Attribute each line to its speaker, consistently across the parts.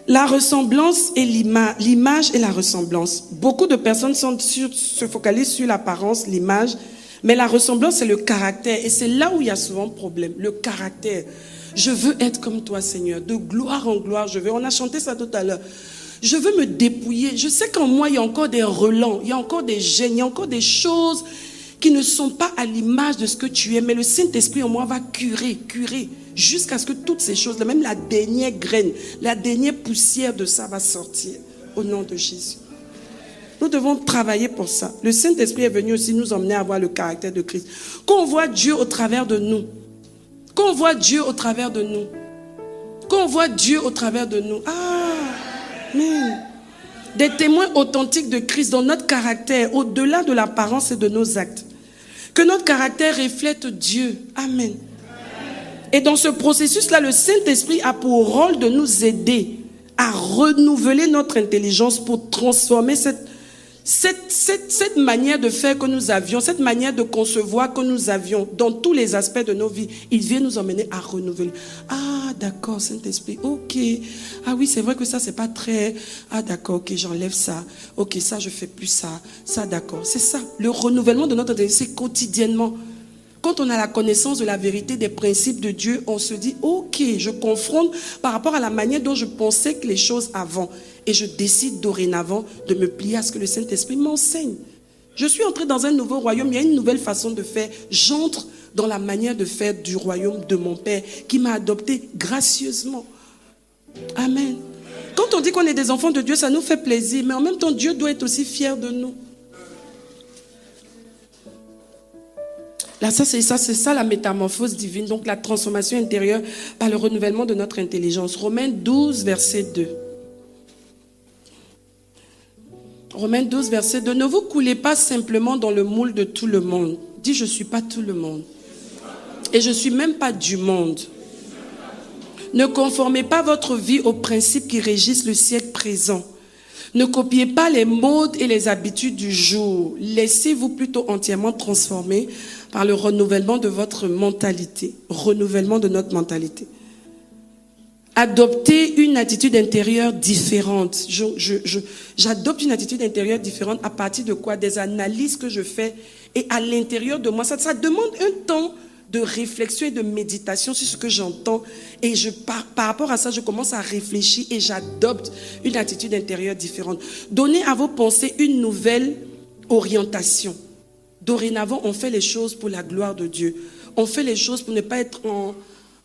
Speaker 1: La ressemblance et l'image et la ressemblance. Beaucoup de personnes se focalisent sur l'apparence, l'image, mais la ressemblance, c'est le caractère. Et c'est là où il y a souvent problème, le caractère. Je veux être comme toi, Seigneur, de gloire en gloire. On a chanté ça tout à l'heure. Je veux me dépouiller. Je sais qu'en moi, il y a encore des relents, il y a encore des gènes, il y a encore des choses qui ne sont pas à l'image de ce que tu es. Mais le Saint-Esprit en moi va curer, jusqu'à ce que toutes ces choses, même la dernière graine, la dernière poussière de ça va sortir au nom de Jésus. Nous devons travailler pour ça. Le Saint-Esprit est venu aussi nous emmener à voir le caractère de Christ. Quand on voit Dieu au travers de nous, quand on voit Dieu au travers de nous, quand on voit Dieu au travers de nous, amen. Des témoins authentiques de Christ dans notre caractère, au-delà de l'apparence et de nos actes. Que notre caractère reflète Dieu. Amen. Et dans ce processus-là, le Saint-Esprit a pour rôle de nous aider à renouveler notre intelligence pour transformer cette manière de faire que nous avions, cette manière de concevoir que nous avions dans tous les aspects de nos vies. Il vient nous emmener à renouveler. Ah, d'accord, Saint-Esprit, ok. Ah oui, c'est vrai que ça, c'est pas très... Ah, d'accord, ok, j'enlève ça. Ok, ça, je fais plus ça. Ça, d'accord. C'est ça. Le renouvellement de notre intelligence, c'est quotidiennement. Quand on a la connaissance de la vérité des principes de Dieu, on se dit, ok, je confronte par rapport à la manière dont je pensais que les choses avant. Et je décide dorénavant de me plier à ce que le Saint-Esprit m'enseigne. Je suis entré dans un nouveau royaume, il y a une nouvelle façon de faire. J'entre dans la manière de faire du royaume de mon Père qui m'a adopté gracieusement. Amen. Quand on dit qu'on est des enfants de Dieu, ça nous fait plaisir, mais en même temps, Dieu doit être aussi fier de nous. Là, c'est ça la métamorphose divine, donc la transformation intérieure par le renouvellement de notre intelligence. Romains 12, verset 2. Romains 12, verset 2. Ne vous coulez pas simplement dans le moule de tout le monde. Dis, je ne suis pas tout le monde. Et je ne suis même pas du monde. Ne conformez pas votre vie aux principes qui régissent le siècle présent. Ne copiez pas les modes et les habitudes du jour. Laissez-vous plutôt entièrement transformer par le renouvellement de votre mentalité. Renouvellement de notre mentalité. Adoptez une attitude intérieure différente. J'adopte une attitude intérieure différente à partir de quoi? Des analyses que je fais. Et à l'intérieur de moi, ça demande un temps de réflexion et de méditation sur ce que j'entends. Et par rapport à ça, je commence à réfléchir et j'adopte une attitude intérieure différente. Donnez à vos pensées une nouvelle orientation. Dorénavant, on fait les choses pour la gloire de Dieu. On fait les choses pour ne pas être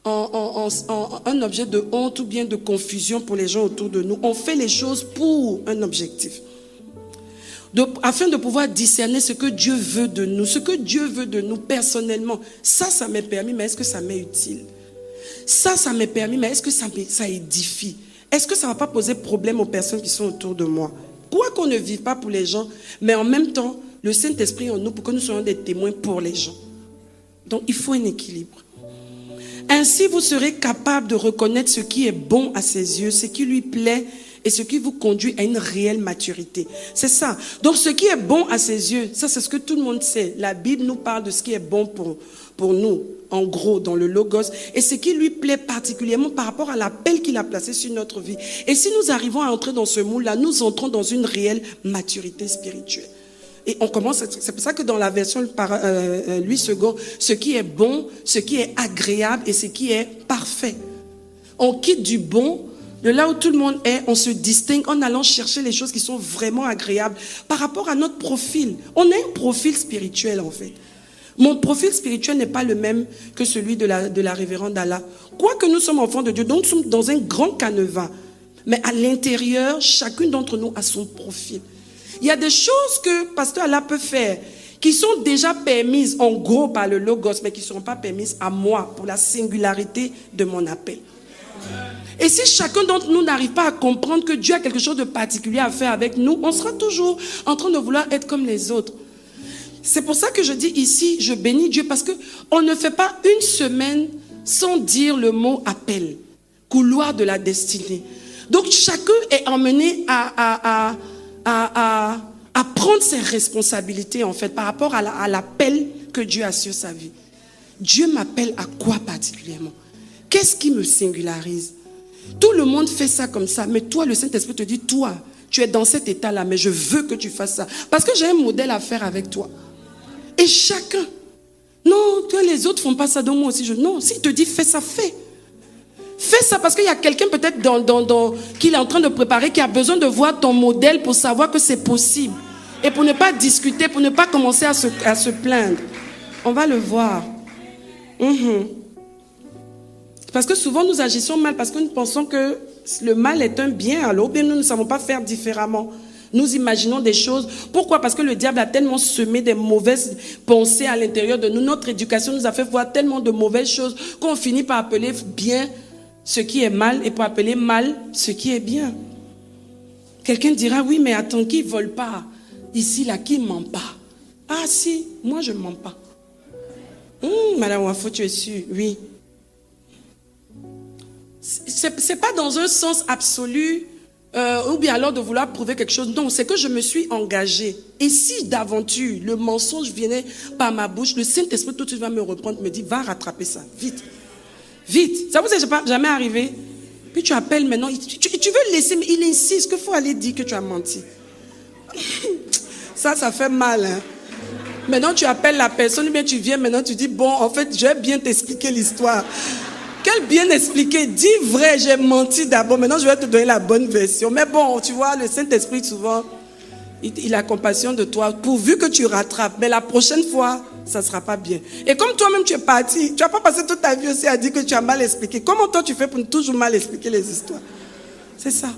Speaker 1: un objet de honte ou bien de confusion pour les gens autour de nous. On fait les choses pour un objectif. Afin de pouvoir discerner ce que Dieu veut de nous, ce que Dieu veut de nous personnellement. Ça m'est permis, mais est-ce que ça m'est utile? Ça m'est permis, mais est-ce que ça édifie? Est-ce que ça ne va pas poser problème aux personnes qui sont autour de moi? Quoi qu'on ne vive pas pour les gens, mais en même temps, le Saint-Esprit en nous pour que nous soyons des témoins pour les gens. Donc, il faut un équilibre. Ainsi, vous serez capable de reconnaître ce qui est bon à ses yeux, ce qui lui plaît et ce qui vous conduit à une réelle maturité. C'est ça. Donc, ce qui est bon à ses yeux, ça, c'est ce que tout le monde sait. La Bible nous parle de ce qui est bon pour nous, en gros, dans le Logos, et ce qui lui plaît particulièrement par rapport à l'appel qu'il a placé sur notre vie. Et si nous arrivons à entrer dans ce moule-là, nous entrons dans une réelle maturité spirituelle. Et on commence, c'est pour ça que dans la version par Louis II, ce qui est bon, ce qui est agréable et ce qui est parfait. On quitte du bon, de là où tout le monde est, on se distingue en allant chercher les choses qui sont vraiment agréables par rapport à notre profil. On a un profil spirituel en fait. Mon profil spirituel n'est pas le même que celui de la révérende Allah. Quoique nous sommes enfants de Dieu, donc nous sommes dans un grand canevas. Mais à l'intérieur, chacune d'entre nous a son profil. Il y a des choses que Pasteur Allah peut faire qui sont déjà permises en gros par le Logos, mais qui ne seront pas permises à moi pour la singularité de mon appel. Et si chacun d'entre nous n'arrive pas à comprendre que Dieu a quelque chose de particulier à faire avec nous, on sera toujours en train de vouloir être comme les autres. C'est pour ça que je dis ici, je bénis Dieu, parce qu'on ne fait pas une semaine sans dire le mot appel, couloir de la destinée. Donc chacun est emmené à prendre ses responsabilités en fait par rapport à l'appel que Dieu a sur sa vie. Dieu m'appelle à quoi particulièrement? Qu'est-ce qui me singularise? Tout le monde fait ça comme ça. Mais toi, le Saint-Esprit te dit, toi, tu es dans cet état-là, mais je veux que tu fasses ça. Parce que j'ai un modèle à faire avec toi. Et chacun. Non, toi, les autres font pas ça, donc moi aussi. Non, s'il te dit, fais ça, fais. Fais ça parce qu'il y a quelqu'un peut-être qu'il est en train de préparer, qui a besoin de voir ton modèle pour savoir que c'est possible. Et pour ne pas discuter, pour ne pas commencer à se plaindre. On va le voir. Parce que souvent nous agissons mal parce que nous pensons que le mal est un bien, alors bien nous ne savons pas faire différemment. Nous imaginons des choses. Pourquoi? Parce que le diable a tellement semé des mauvaises pensées à l'intérieur de nous. Notre éducation nous a fait voir tellement de mauvaises choses qu'on finit par appeler bien ce qui est mal et pour appeler mal ce qui est bien. Quelqu'un dira, oui, mais attends, qui ne vole pas? Ici, là, qui ne ment pas? Ah si, moi je ne mens pas. Madame Wafo, tu es sûre? Oui. C'est pas dans un sens absolu ou bien alors de vouloir prouver quelque chose. Non, c'est que je me suis engagée. Et si d'aventure le mensonge venait par ma bouche, le Saint-Esprit tout de suite va me reprendre, me dit, va rattraper ça, vite. Vite. Ça vous est jamais arrivé? Puis tu appelles maintenant, tu veux le laisser, mais il insiste qu'il faut aller dire que tu as menti. Ça fait mal. Hein? Maintenant tu appelles la personne, bien tu viens, maintenant tu dis, bon, en fait, je vais bien t'expliquer l'histoire. Quel bien expliquer? Dis vrai, j'ai menti d'abord, maintenant je vais te donner la bonne version. Mais bon, tu vois, le Saint-Esprit souvent, il a compassion de toi, pourvu que tu rattrapes. Mais la prochaine fois, ça ne sera pas bien. Et comme toi-même tu es parti, tu n'as pas passé toute ta vie aussi à dire que tu as mal expliqué. Comment toi tu fais pour toujours mal expliquer les histoires? C'est ça.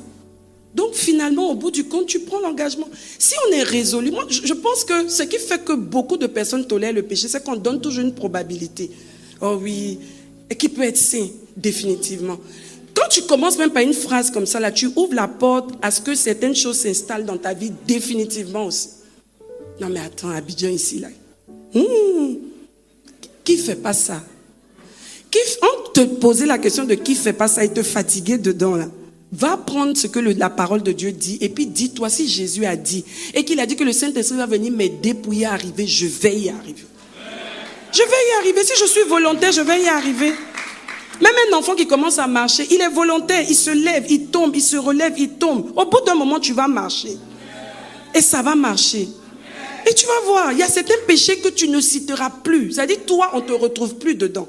Speaker 1: Donc finalement, au bout du compte, tu prends l'engagement. Si on est résolu, moi je pense que ce qui fait que beaucoup de personnes tolèrent le péché, c'est qu'on donne toujours une probabilité. Oh oui, et qui peut être sain, définitivement. Quand tu commences même par une phrase comme ça, là, tu ouvres la porte à ce que certaines choses s'installent dans ta vie définitivement aussi. Non mais attends, Abidjan ici, là. Qui fait pas ça? On te posait la question de qui fait pas ça et te fatiguer dedans, là. Va prendre ce que la parole de Dieu dit et puis dis-toi, si Jésus a dit et qu'il a dit que le Saint-Esprit va venir m'aider pour y arriver, je vais y arriver. Je vais y arriver. Si je suis volontaire, je vais y arriver. Même un enfant qui commence à marcher, il est volontaire, il se lève, il tombe, il se relève, il tombe. Au bout d'un moment, tu vas marcher. Et ça va marcher. Et tu vas voir, il y a certains péchés que tu ne citeras plus. C'est-à-dire, toi, on ne te retrouve plus dedans.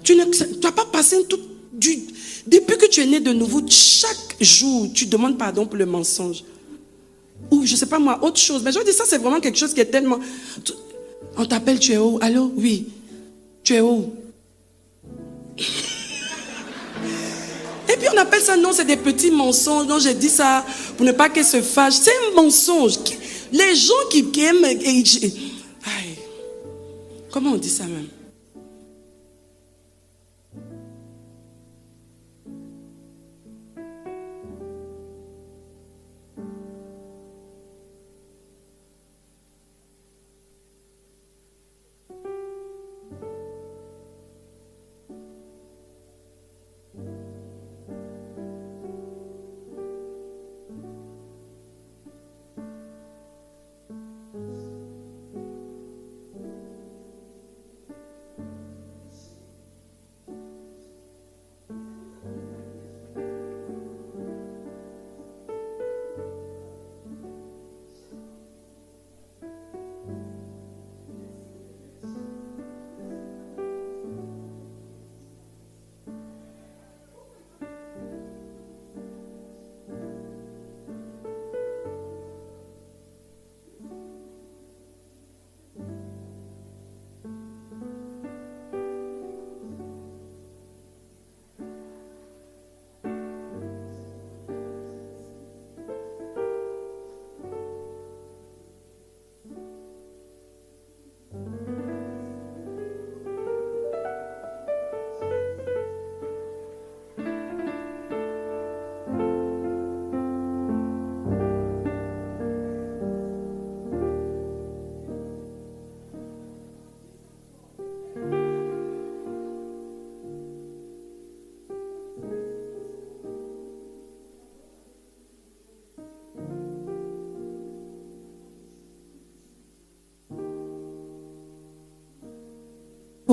Speaker 1: Tu n'as pas passé depuis que tu es né de nouveau, chaque jour, tu demandes pardon pour le mensonge. Ou, je ne sais pas moi, autre chose. Mais je veux dire, ça, c'est vraiment quelque chose qui est tellement... On t'appelle, tu es où? Allô? Oui. Tu es où? Et puis on appelle ça, non, c'est des petits mensonges. Non, j'ai dit ça pour ne pas qu'elle se fâche. C'est un mensonge. Les gens qui aiment... Aïe. Comment on dit ça même?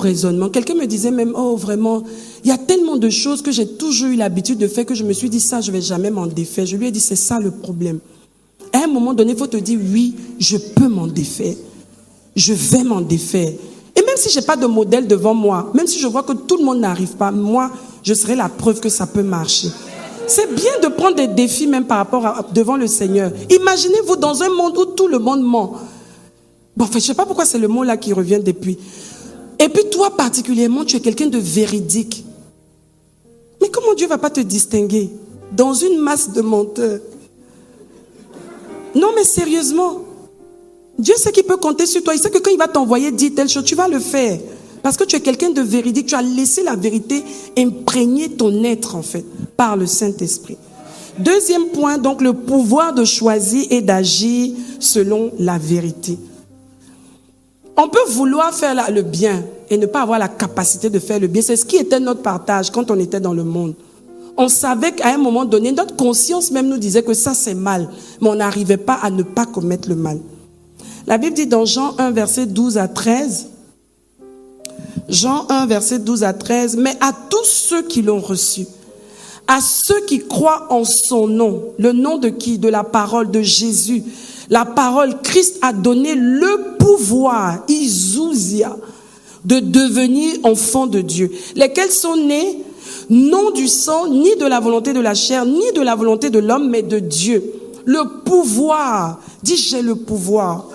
Speaker 1: raisonnement. Quelqu'un me disait même, oh vraiment, il y a tellement de choses que j'ai toujours eu l'habitude de faire que je me suis dit, ça, je ne vais jamais m'en défaire. Je lui ai dit, c'est ça le problème. À un moment donné, il faut te dire, oui, je peux m'en défaire. Je vais m'en défaire. Et même si je n'ai pas de modèle devant moi, même si je vois que tout le monde n'arrive pas, moi, je serai la preuve que ça peut marcher. C'est bien de prendre des défis même par rapport devant le Seigneur. Imaginez-vous dans un monde où tout le monde ment. Bon, je ne sais pas pourquoi c'est le mot là qui revient depuis. Et puis toi particulièrement, tu es quelqu'un de véridique. Mais comment Dieu ne va pas te distinguer dans une masse de menteurs? Non mais sérieusement, Dieu sait qu'il peut compter sur toi. Il sait que quand il va t'envoyer dire telle chose, tu vas le faire. Parce que tu es quelqu'un de véridique. Tu as laissé la vérité imprégner ton être en fait, par le Saint-Esprit. Deuxième point, donc le pouvoir de choisir et d'agir selon la vérité. On peut vouloir faire le bien et ne pas avoir la capacité de faire le bien. C'est ce qui était notre partage quand on était dans le monde. On savait qu'à un moment donné, notre conscience même nous disait que ça c'est mal, mais on n'arrivait pas à ne pas commettre le mal. La Bible dit dans Jean 1, verset 12 à 13, Jean 1, verset 12 à 13, mais à tous ceux qui l'ont reçu, à ceux qui croient en son nom, le nom de qui? De la parole de Jésus. La parole, Christ a donné le pouvoir, Isousia, de devenir enfants de Dieu, lesquels sont nés non du sang, ni de la volonté de la chair, ni de la volonté de l'homme, mais de Dieu. Le pouvoir, dis j'ai le pouvoir.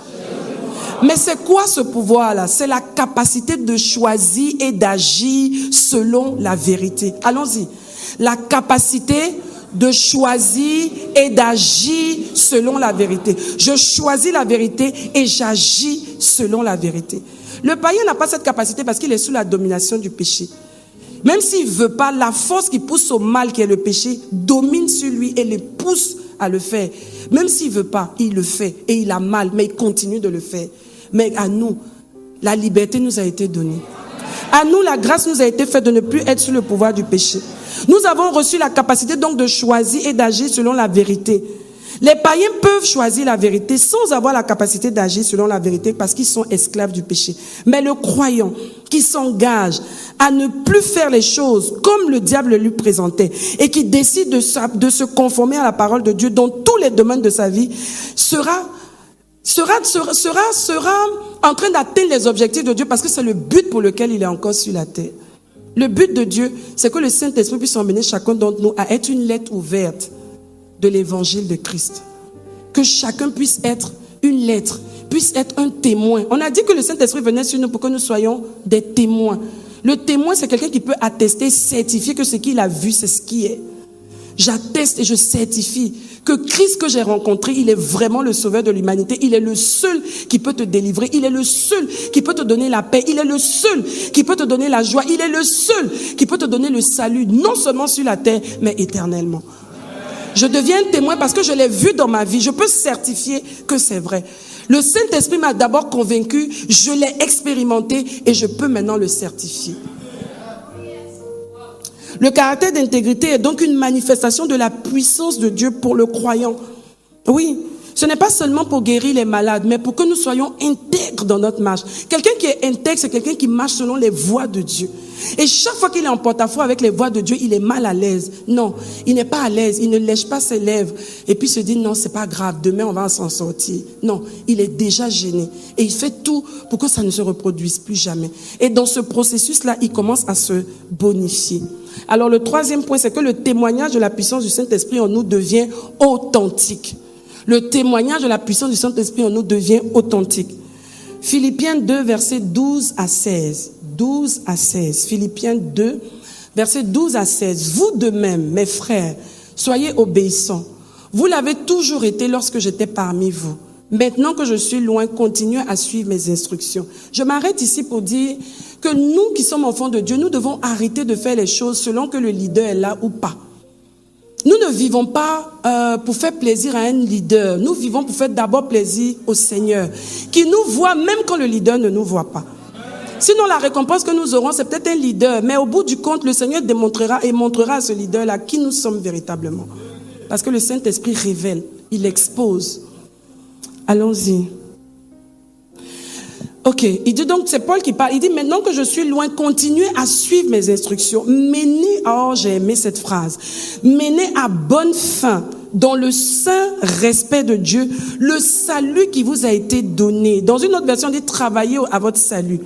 Speaker 1: Mais c'est quoi ce pouvoir-là? C'est la capacité de choisir et d'agir selon la vérité. Allons-y. La capacité de choisir et d'agir selon la vérité. Je choisis la vérité et j'agis selon la vérité. Le païen n'a pas cette capacité parce qu'il est sous la domination du péché. Même s'il ne veut pas, la force qui pousse au mal, qui est le péché, domine sur lui et le pousse à le faire. Même s'il ne veut pas, il le fait et il a mal, mais il continue de le faire. Mais à nous, la liberté nous a été donnée. À nous, la grâce nous a été faite de ne plus être sous le pouvoir du péché. Nous avons reçu la capacité donc de choisir et d'agir selon la vérité. Les païens peuvent choisir la vérité sans avoir la capacité d'agir selon la vérité parce qu'ils sont esclaves du péché. Mais le croyant qui s'engage à ne plus faire les choses comme le diable lui présentait et qui décide de se conformer à la parole de Dieu dans tous les domaines de sa vie sera en train d'atteindre les objectifs de Dieu parce que c'est le but pour lequel il est encore sur la terre. Le but de Dieu, c'est que le Saint-Esprit puisse emmener chacun d'entre nous à être une lettre ouverte de l'évangile de Christ. Que chacun puisse être une lettre, puisse être un témoin. On a dit que le Saint-Esprit venait sur nous pour que nous soyons des témoins. Le témoin, c'est quelqu'un qui peut attester, certifier que ce qu'il a vu, c'est ce qui est. J'atteste et je certifie que Christ que j'ai rencontré, il est vraiment le sauveur de l'humanité. Il est le seul qui peut te délivrer. Il est le seul qui peut te donner la paix. Il est le seul qui peut te donner la joie. Il est le seul qui peut te donner le salut, non seulement sur la terre, mais éternellement. Je deviens témoin parce que je l'ai vu dans ma vie. Je peux certifier que c'est vrai. Le Saint-Esprit m'a d'abord convaincu, je l'ai expérimenté et je peux maintenant le certifier. Le caractère d'intégrité est donc une manifestation de la puissance de Dieu pour le croyant. Oui, ce n'est pas seulement pour guérir les malades, mais pour que nous soyons intègres dans notre marche. Quelqu'un qui est intègre, c'est quelqu'un qui marche selon les voies de Dieu. Et chaque fois qu'il est en porte-à-faux avec les voies de Dieu, il est mal à l'aise. Non, il n'est pas à l'aise, il ne lèche pas ses lèvres et puis se dit non, c'est pas grave, demain on va s'en sortir. Non, il est déjà gêné et il fait tout pour que ça ne se reproduise plus jamais. Et dans ce processus-là, il commence à se bonifier. Alors le troisième point, c'est que le témoignage de la puissance du Saint-Esprit en nous devient authentique. Le témoignage de la puissance du Saint-Esprit en nous devient authentique. Philippiens 2, versets 12 à 16. 12 à 16. Philippiens 2, versets 12 à 16. Vous de même, mes frères, soyez obéissants. Vous l'avez toujours été lorsque j'étais parmi vous. Maintenant que je suis loin, continuez à suivre mes instructions. Je m'arrête ici pour dire que nous qui sommes enfants de Dieu, nous devons arrêter de faire les choses selon que le leader est là ou pas. Nous ne vivons pas pour faire plaisir à un leader. Nous vivons pour faire d'abord plaisir au Seigneur, qui nous voit même quand le leader ne nous voit pas. Sinon, la récompense que nous aurons, c'est peut-être un leader. Mais au bout du compte, le Seigneur démontrera et montrera à ce leader-là qui nous sommes véritablement. Parce que le Saint-Esprit révèle, il expose. Allons-y. Ok, il dit donc, c'est Paul qui parle, il dit maintenant que je suis loin, continuez à suivre mes instructions, menez, oh j'ai aimé cette phrase, menez à bonne fin, dans le saint respect de Dieu, le salut qui vous a été donné. Dans une autre version, on dit travaillez à votre salut.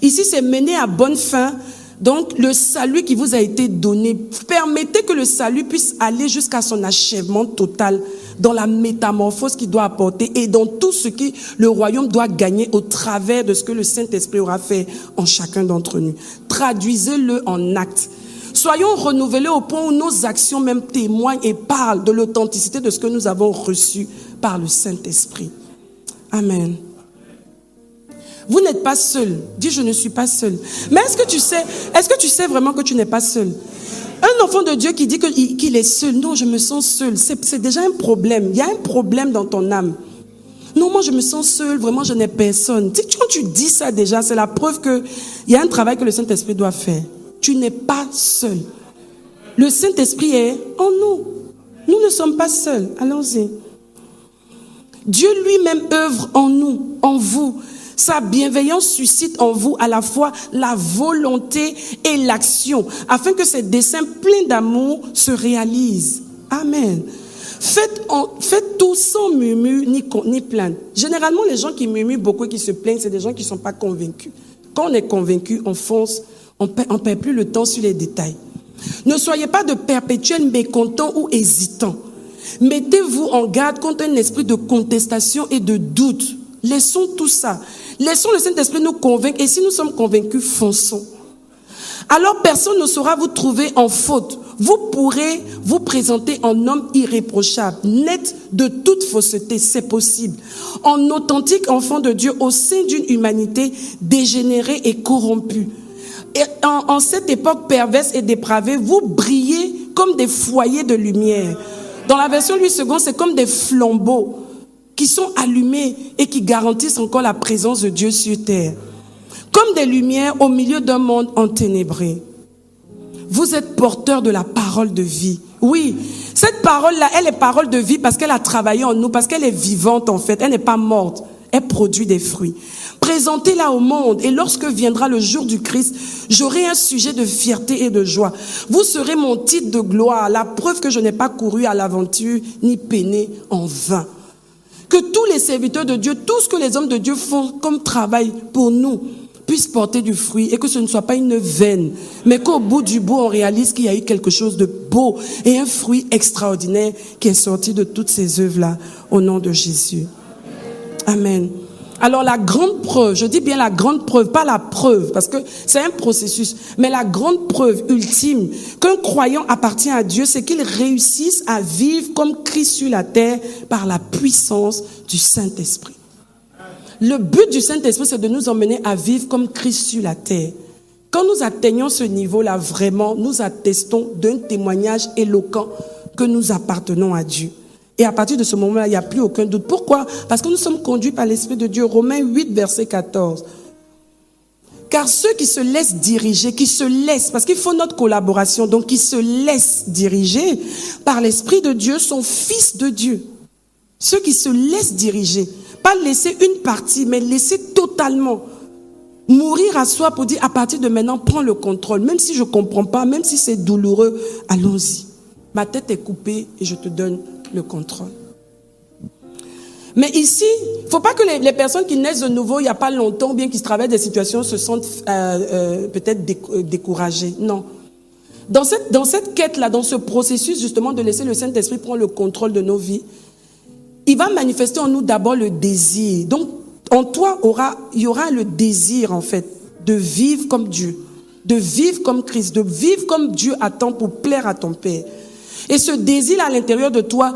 Speaker 1: Ici, c'est mener à bonne fin, donc le salut qui vous a été donné. Permettez que le salut puisse aller jusqu'à son achèvement total, dans la métamorphose qu'il doit apporter et dans tout ce que le royaume doit gagner au travers de ce que le Saint-Esprit aura fait en chacun d'entre nous. Traduisez-le en actes. Soyons renouvelés au point où nos actions même témoignent et parlent de l'authenticité de ce que nous avons reçu par le Saint-Esprit. Amen. Vous n'êtes pas seul. Dis, je ne suis pas seul. Mais est-ce que tu sais vraiment que tu n'es pas seul? Un enfant de Dieu qui dit qu'il est seul, non, je me sens seul, c'est déjà un problème. Il y a un problème dans ton âme. Non, moi je me sens seul, vraiment je n'ai personne. Quand tu dis ça déjà, c'est la preuve qu'il y a un travail que le Saint-Esprit doit faire. Tu n'es pas seul. Le Saint-Esprit est en nous. Nous ne sommes pas seuls. Allons-y. Dieu lui-même œuvre en nous, en vous. Sa bienveillance suscite en vous à la fois la volonté et l'action, afin que ces desseins pleins d'amour se réalisent. Amen. Faites tout sans murmure ni plainte. Généralement, les gens qui murmurent beaucoup et qui se plaignent, c'est des gens qui ne sont pas convaincus. Quand on est convaincu, on fonce, on ne perd plus le temps sur les détails. Ne soyez pas de perpétuels mécontents ou hésitants. Mettez-vous en garde contre un esprit de contestation et de doute. Laissons tout ça. Laissons le Saint-Esprit nous convaincre. Et si nous sommes convaincus, fonçons. Alors personne ne saura vous trouver en faute. Vous pourrez vous présenter en homme irréprochable, net de toute fausseté, c'est possible. En authentique enfant de Dieu au sein d'une humanité dégénérée et corrompue. Et en cette époque perverse et dépravée, vous brillez comme des foyers de lumière. Dans la version Louis II, c'est comme des flambeaux qui sont allumés et qui garantissent encore la présence de Dieu sur terre. Comme des lumières au milieu d'un monde enténébré. Vous êtes porteurs de la parole de vie. Oui, cette parole-là, elle est parole de vie parce qu'elle a travaillé en nous, parce qu'elle est vivante en fait, elle n'est pas morte, elle produit des fruits. Présentez-la au monde et lorsque viendra le jour du Christ, j'aurai un sujet de fierté et de joie. Vous serez mon titre de gloire, la preuve que je n'ai pas couru à l'aventure ni peiné en vain. Que tous les serviteurs de Dieu, tout ce que les hommes de Dieu font comme travail pour nous, puissent porter du fruit et que ce ne soit pas une veine, mais qu'au bout du bout, on réalise qu'il y a eu quelque chose de beau et un fruit extraordinaire qui est sorti de toutes ces œuvres-là au nom de Jésus. Amen. Alors la grande preuve, je dis bien la grande preuve, pas la preuve, parce que c'est un processus, mais la grande preuve ultime qu'un croyant appartient à Dieu, c'est qu'il réussisse à vivre comme Christ sur la terre par la puissance du Saint-Esprit. Le but du Saint-Esprit, c'est de nous emmener à vivre comme Christ sur la terre. Quand nous atteignons ce niveau-là, vraiment, nous attestons d'un témoignage éloquent que nous appartenons à Dieu. Et à partir de ce moment-là, il n'y a plus aucun doute. Pourquoi? Parce que nous sommes conduits par l'Esprit de Dieu. Romains 8, verset 14. Car ceux qui se laissent diriger, parce qu'il faut notre collaboration, donc qui se laissent diriger par l'Esprit de Dieu sont fils de Dieu. Ceux qui se laissent diriger, pas laisser une partie, mais laisser totalement. Mourir à soi pour dire à partir de maintenant, prends le contrôle. Même si je ne comprends pas, même si c'est douloureux, allons-y. Ma tête est coupée et je te donne le contrôle. Mais ici, il ne faut pas que les personnes qui naissent de nouveau, il n'y a pas longtemps, ou bien qui traversent des situations, se sentent peut-être découragées. Non. Dans cette quête-là, dans ce processus justement de laisser le Saint-Esprit prendre le contrôle de nos vies, il va manifester en nous d'abord le désir. Donc, en toi, il y aura le désir, en fait, de vivre comme Dieu, de vivre comme Christ, de vivre comme Dieu attend pour plaire à ton Père. Et ce désir à l'intérieur de toi,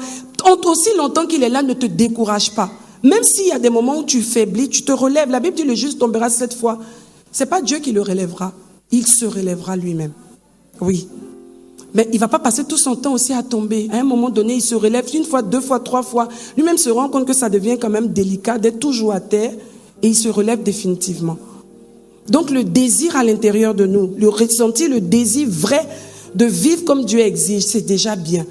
Speaker 1: aussi longtemps qu'il est là, ne te décourage pas. Même s'il y a des moments où tu faiblis, tu te relèves. La Bible dit le juste tombera 7 fois. Ce n'est pas Dieu qui le relèvera. Il se relèvera lui-même. Oui. Mais il ne va pas passer tout son temps aussi à tomber. À un moment donné, il se relève 1 fois, 2 fois, 3 fois. Lui-même se rend compte que ça devient quand même délicat d'être toujours à terre et il se relève définitivement. Donc le désir à l'intérieur de nous, le ressenti, le désir vrai de vivre comme Dieu exige, c'est déjà bien.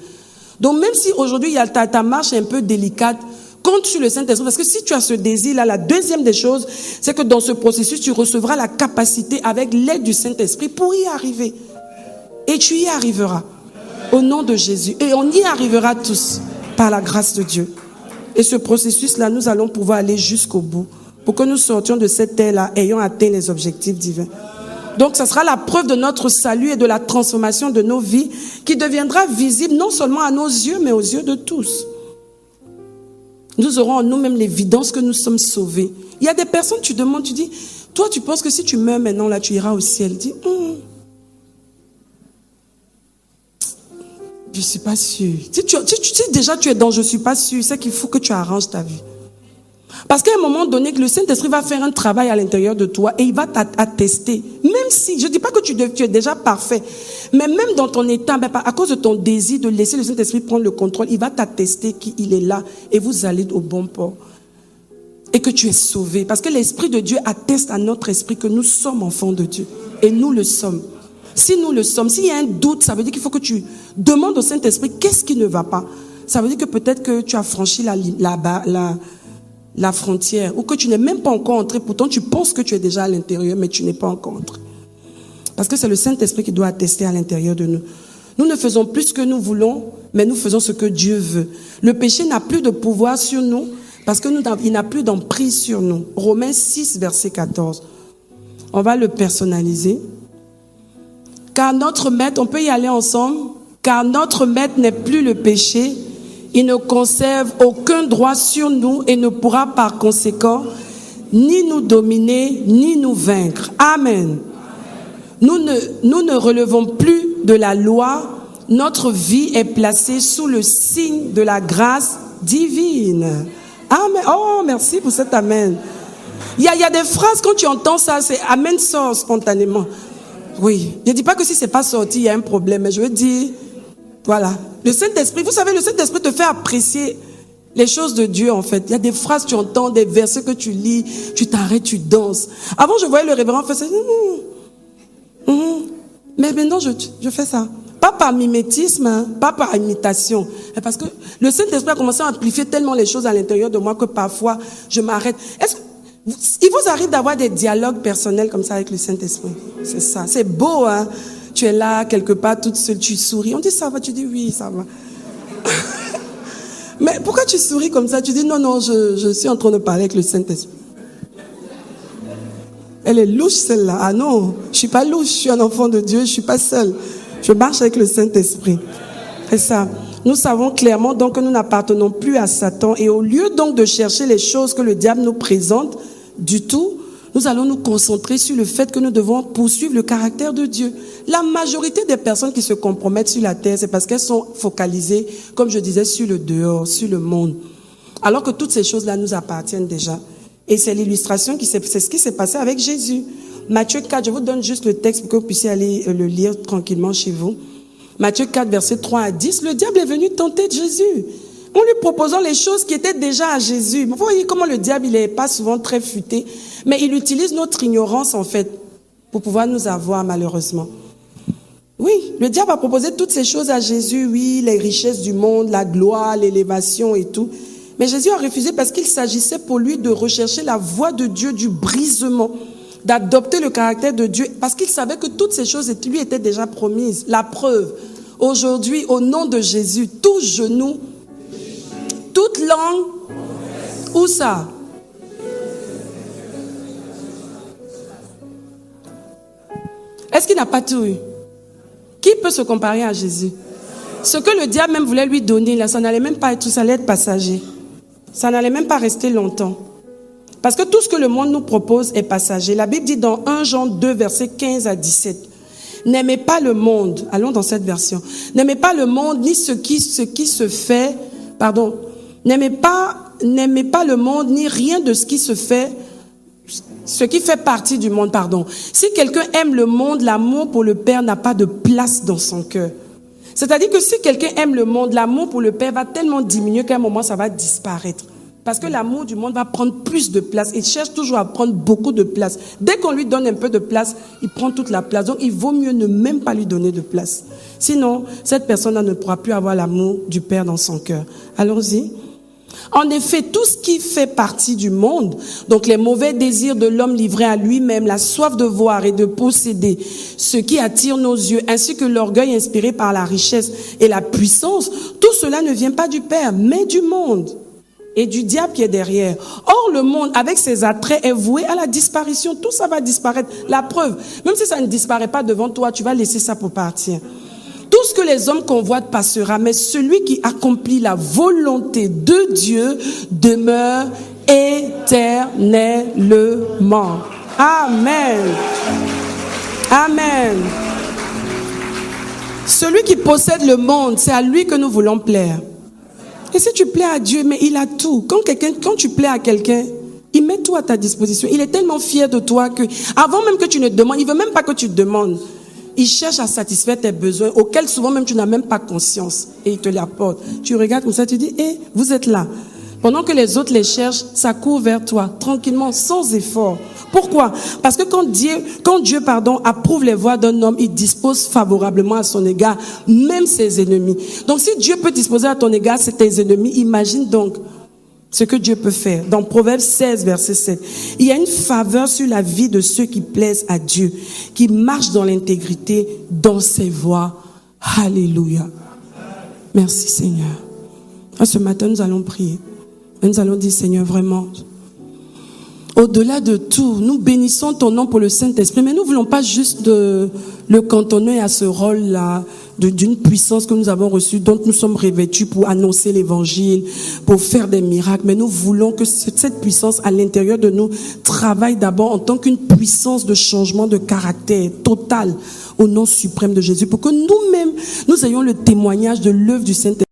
Speaker 1: Donc même si aujourd'hui ta marche est un peu délicate, Compte sur le Saint-Esprit, parce que si tu as ce désir-là, la deuxième des choses, c'est que dans ce processus, tu recevras la capacité avec l'aide du Saint-Esprit pour y arriver. Et tu y arriveras. Au nom de Jésus. Et on y arrivera tous par la grâce de Dieu. Et ce processus-là, nous allons pouvoir aller jusqu'au bout pour que nous sortions de cette terre-là ayant atteint les objectifs divins. Donc, ça sera la preuve de notre salut et de la transformation de nos vies qui deviendra visible non seulement à nos yeux, mais aux yeux de tous. Nous aurons en nous-mêmes l'évidence que nous sommes sauvés. Il y a des personnes, tu demandes, tu dis, toi, tu penses que si tu meurs maintenant, là, tu iras au ciel. Dis, je ne suis pas sûre. Si déjà tu es dans je ne suis pas sûre, c'est qu'il faut que tu arranges ta vie. Parce qu'à un moment donné, le Saint-Esprit va faire un travail à l'intérieur de toi et il va t'attester. Même si, je ne dis pas que tu es déjà parfait, mais même dans ton état, à cause de ton désir de laisser le Saint-Esprit prendre le contrôle, il va t'attester qu'il est là et vous allez au bon port. Et que tu es sauvé. Parce que l'Esprit de Dieu atteste à notre esprit que nous sommes enfants de Dieu. Et nous le sommes. Si nous le sommes, s'il y a un doute, ça veut dire qu'il faut que tu demandes au Saint-Esprit qu'est-ce qui ne va pas. Ça veut dire que peut-être que tu as franchi la frontière ou que tu n'es même pas encore entré. Pourtant, tu penses que tu es déjà à l'intérieur, mais tu n'es pas encore entré. Parce que c'est le Saint-Esprit qui doit attester à l'intérieur de nous. Nous ne faisons plus ce que nous voulons, mais nous faisons ce que Dieu veut. Le péché n'a plus de pouvoir sur nous parce qu'il n'a plus d'emprise sur nous. Romains 6, verset 14. On va le personnaliser. Car notre maître, on peut y aller ensemble, car notre maître n'est plus le péché, il ne conserve aucun droit sur nous et ne pourra par conséquent ni nous dominer, ni nous vaincre. Amen. Nous ne relevons plus de la loi, notre vie est placée sous le signe de la grâce divine. Amen. Oh, merci pour cet amen. Il y a des phrases, quand tu entends ça, c'est amen sort spontanément. Oui, je ne dis pas que si ce n'est pas sorti, il y a un problème, mais je veux dire, voilà. Le Saint-Esprit, vous savez, le Saint-Esprit te fait apprécier les choses de Dieu, en fait. Il y a des phrases, tu entends, des versets que tu lis, tu t'arrêtes, tu danses. Avant, je voyais le révérend faire ça. Mais maintenant, je fais ça. Pas par mimétisme, hein, pas par imitation. Parce que le Saint-Esprit a commencé à amplifier tellement les choses à l'intérieur de moi que parfois, je m'arrête. Il vous arrive d'avoir des dialogues personnels comme ça avec le Saint-Esprit? C'est ça. C'est beau, hein? Tu es là, quelque part, toute seule, tu souris. On dit ça va, tu dis oui, ça va. Mais pourquoi tu souris comme ça? Tu dis non, je suis en train de parler avec le Saint-Esprit. Elle est louche, celle-là. Ah non, je suis pas louche, je suis un enfant de Dieu, je suis pas seule. Je marche avec le Saint-Esprit. C'est ça. Nous savons clairement donc que nous n'appartenons plus à Satan. Et au lieu donc de chercher les choses que le diable nous présente, du tout, nous allons nous concentrer sur le fait que nous devons poursuivre le caractère de Dieu. La majorité des personnes qui se compromettent sur la terre, c'est parce qu'elles sont focalisées, comme je disais, sur le dehors, sur le monde. Alors que toutes ces choses-là nous appartiennent déjà. Et c'est l'illustration, c'est ce qui s'est passé avec Jésus. Matthieu 4, je vous donne juste le texte pour que vous puissiez aller le lire tranquillement chez vous. Matthieu 4, versets 3 à 10, le diable est venu tenter Jésus. En lui proposant les choses qui étaient déjà à Jésus. Vous voyez comment le diable, il n'est pas souvent très futé, mais il utilise notre ignorance, en fait, pour pouvoir nous avoir, malheureusement. Oui, le diable a proposé toutes ces choses à Jésus, oui, les richesses du monde, la gloire, l'élévation et tout. Mais Jésus a refusé parce qu'il s'agissait pour lui de rechercher la voie de Dieu, du brisement, d'adopter le caractère de Dieu, parce qu'il savait que toutes ces choses lui étaient déjà promises. La preuve, aujourd'hui, au nom de Jésus, tout genou, toute langue, où ça? Est-ce qu'il n'a pas tout eu? Qui peut se comparer à Jésus? Ce que le diable même voulait lui donner, là, ça n'allait même pas être tout, ça allait être passager. Ça n'allait même pas rester longtemps. Parce que tout ce que le monde nous propose est passager. La Bible dit dans 1 Jean 2, versets 15 à 17. N'aimez pas le monde. Allons dans cette version. N'aimez pas le monde, ni ce qui se fait. Pardon. N'aimez pas le monde, ni rien de ce qui se fait. Ce qui fait partie du monde, pardon. Si quelqu'un aime le monde, l'amour pour le Père n'a pas de place dans son cœur. C'est-à-dire que si quelqu'un aime le monde, l'amour pour le Père va tellement diminuer qu'à un moment, ça va disparaître. Parce que l'amour du monde va prendre plus de place. Il cherche toujours à prendre beaucoup de place. Dès qu'on lui donne un peu de place, il prend toute la place. Donc, il vaut mieux ne même pas lui donner de place. Sinon, cette personne-là ne pourra plus avoir l'amour du Père dans son cœur. Allons-y. En effet, tout ce qui fait partie du monde, donc les mauvais désirs de l'homme livré à lui-même, la soif de voir et de posséder, ce qui attire nos yeux, ainsi que l'orgueil inspiré par la richesse et la puissance, tout cela ne vient pas du Père, mais du monde et du diable qui est derrière. Or, le monde, avec ses attraits, est voué à la disparition. Tout ça va disparaître. La preuve, même si ça ne disparaît pas devant toi, tu vas laisser ça pour partir. Tout ce que les hommes convoitent passera, mais celui qui accomplit la volonté de Dieu demeure éternellement. Amen. Amen. Celui qui possède le monde, c'est à lui que nous voulons plaire. Et si tu plais à Dieu, mais il a tout. Quand tu plais à quelqu'un, il met tout à ta disposition. Il est tellement fier de toi que, avant même que tu ne demandes, il veut même pas que tu demandes. Il cherche à satisfaire tes besoins, auxquels souvent même tu n'as même pas conscience. Et il te les apporte. Tu regardes comme ça, tu dis, vous êtes là. Pendant que les autres les cherchent, ça court vers toi, tranquillement, sans effort. Pourquoi? Parce que quand Dieu approuve les voies d'un homme, il dispose favorablement à son égard, même ses ennemis. Donc si Dieu peut disposer à ton égard, c'est tes ennemis. Imagine donc ce que Dieu peut faire. Dans Proverbe 16, verset 7, il y a une faveur sur la vie de ceux qui plaisent à Dieu, qui marchent dans l'intégrité, dans ses voies. Alléluia. Merci Seigneur. Ce matin, nous allons prier. Nous allons dire, Seigneur, vraiment, au-delà de tout, nous bénissons ton nom pour le Saint-Esprit, mais nous ne voulons pas juste le cantonner à ce rôle-là, d'une puissance que nous avons reçue, dont nous sommes revêtus pour annoncer l'évangile, pour faire des miracles, mais nous voulons que cette puissance à l'intérieur de nous travaille d'abord en tant qu'une puissance de changement de caractère total au nom suprême de Jésus, pour que nous-mêmes, nous ayons le témoignage de l'œuvre du Saint-Esprit